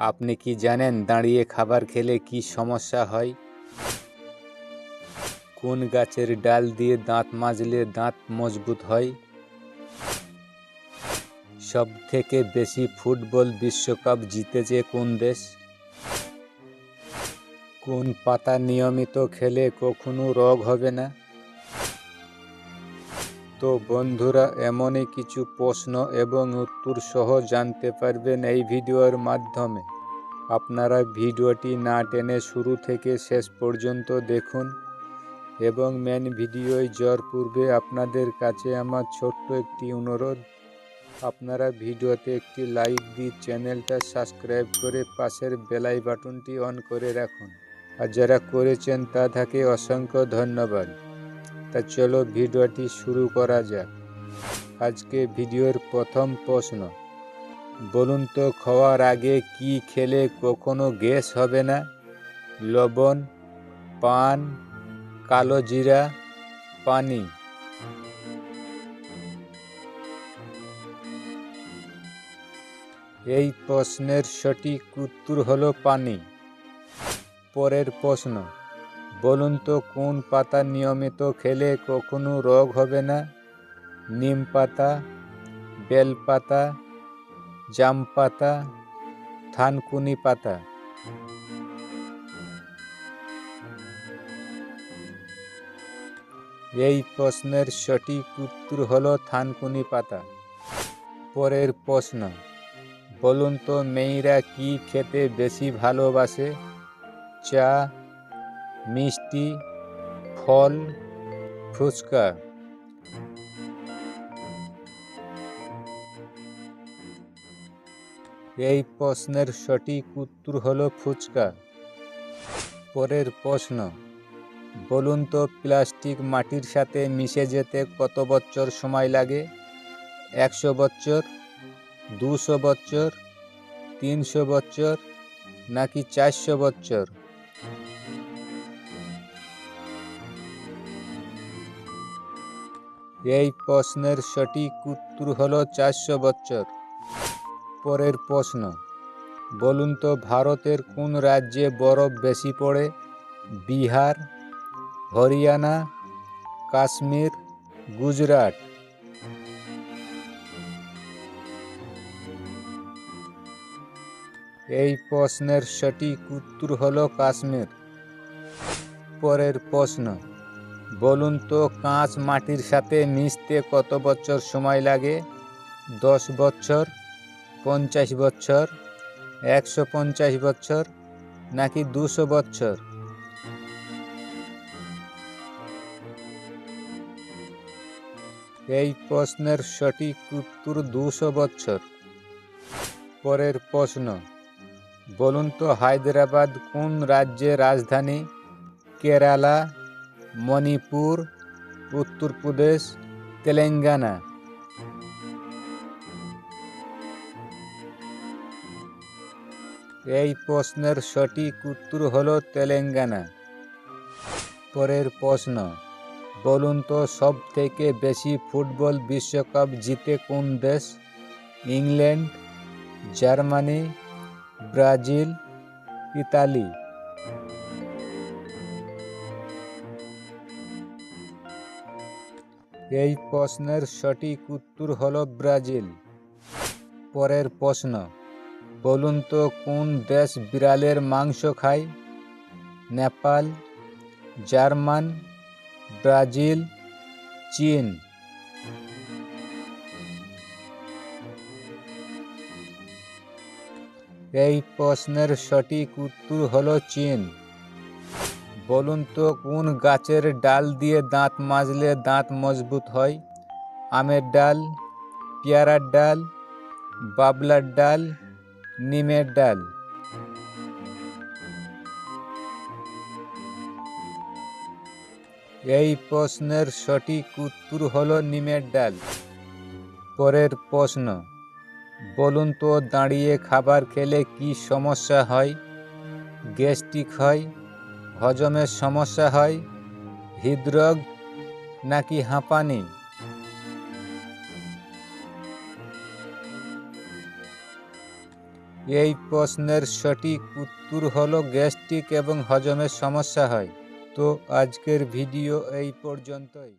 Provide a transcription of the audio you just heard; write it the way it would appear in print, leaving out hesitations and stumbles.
আপনি কি জানেন দাঁড়িয়ে খাবার খেলে কি সমস্যা হয়? কোন গাছের ডাল দিয়ে দাঁত মাজলে দাঁত মজবুত হয়? সবথেকে বেশি ফুটবল বিশ্বকাপ জিতেছে কোন দেশ? কোন পাতা নিয়মিত খেলে কখনো রোগ হবে না? তো বন্ধুরা, এমনই কিছু প্রশ্ন এবং উত্তর সহ জানতে পারবেন এই ভিডিওর মাধ্যমে। আপনারা ভিডিওটি না টেনে শুরু থেকে শেষ পর্যন্ত দেখুন এবং মেন ভিডিওয় যাওয়ার পূর্বে আপনাদের কাছে আমার ছোট্ট একটি অনুরোধ, আপনারা ভিডিওতে একটি লাইক দিয়ে চ্যানেলটা সাবস্ক্রাইব করে পাশের বেল বাটনটি অন করে রাখুন। আর যারা করেছেন তাদেরকে অসংখ্য ধন্যবাদ। তা চলো ভিডিওটি শুরু করা যাক। আজকে ভিডিওর প্রথম প্রশ্ন, বলুন তো খাওয়ার আগে কি খেলে কখনো গ্যাস হবে না? লবণ, পান, কালো জিরা, পানি? এই প্রশ্নের সঠিক উত্তর হলো পানি। পরের প্রশ্ন, বলুন তো কোন পাতা নিয়মিত খেলে কখনো রোগ হবে না? নিম পাতা, বেল পাতা, জাম পাতা, থানকুনি পাতা? এই প্রশ্নের সঠিক উত্তর হলো থানকুনি পাতা। পরের প্রশ্ন, বলুন তো মেয়েরা কি খেতে বেশি ভালোবাসে? চা, মিষ্টি, ফল, ফুচকা? এই প্রশ্নের সঠিক উত্তর হলো ফুচকা। পরের প্রশ্ন, বলুন তো প্লাস্টিক মাটির সাথে মিশে যেতে কত বছর সময় লাগে? 100 বছর, 200 বছর, 300 বছর, নাকি 400 বছর? এই প্রশ্নের সঠিক উত্তর হলো 400 বছর। পরের প্রশ্ন, বলুন তো ভারতের কোন রাজ্যে বরফ বেশি পড়ে? বিহার, হরিয়ানা, কাশ্মীর, গুজরাট? এই প্রশ্নের সঠিক উত্তর হলো কাশ্মীর। পরের প্রশ্ন, বলুন তো কাঁচ মাটির সাথে মিশতে কত বছর সময় লাগে? 10 বছর, 50 বছর, 150 বছর, নাকি 200 বছর? এই প্রশ্নের সঠিক উত্তর 200 বছর। পরের প্রশ্ন, বলুন তো হায়দ্রাবাদ কোন রাজ্যের রাজধানী? কেরালা, মণিপুর, উত্তরপ্রদেশ, তেলেঙ্গানা? এই প্রশ্নের সঠিক উত্তর হলো তেলেঙ্গানা। পরের প্রশ্ন, বলুন তো সব থেকে বেশি ফুটবল বিশ্বকাপ জিতে কোন দেশ? England, Germany, Brazil, Italy? এই প্রশ্নের সঠিক উত্তর হলো ব্রাজিল। পরের প্রশ্ন, বলুন তো কোন দেশ বিড়ালের মাংস খায়? নেপাল, জার্মান, ব্রাজিল, চীন? এই প্রশ্নের সঠিক উত্তর হলো চীন। বলুন তো কোন গাছের ডাল দিয়ে দাঁত মাজলে দাঁত মজবুত হয়? আমের ডাল, পেয়ারার ডাল, বাবলার ডাল, নিমের ডাল? এই প্রশ্নের সঠিক উত্তর হলো নিমের ডাল। পরের প্রশ্ন, বলুন তো দাঁড়িয়ে খাবার খেলে কি সমস্যা হয়? গ্যাস্ট্রিক হয়, হজমের সমস্যা হয়, হৃদরোগ, নাকি হাঁপানি? এই প্রশ্নের সঠিক উত্তর হলো গ্যাস্ট্রিক এবং হজমের সমস্যা হয়। তো আজকের ভিডিও এই পর্যন্তই।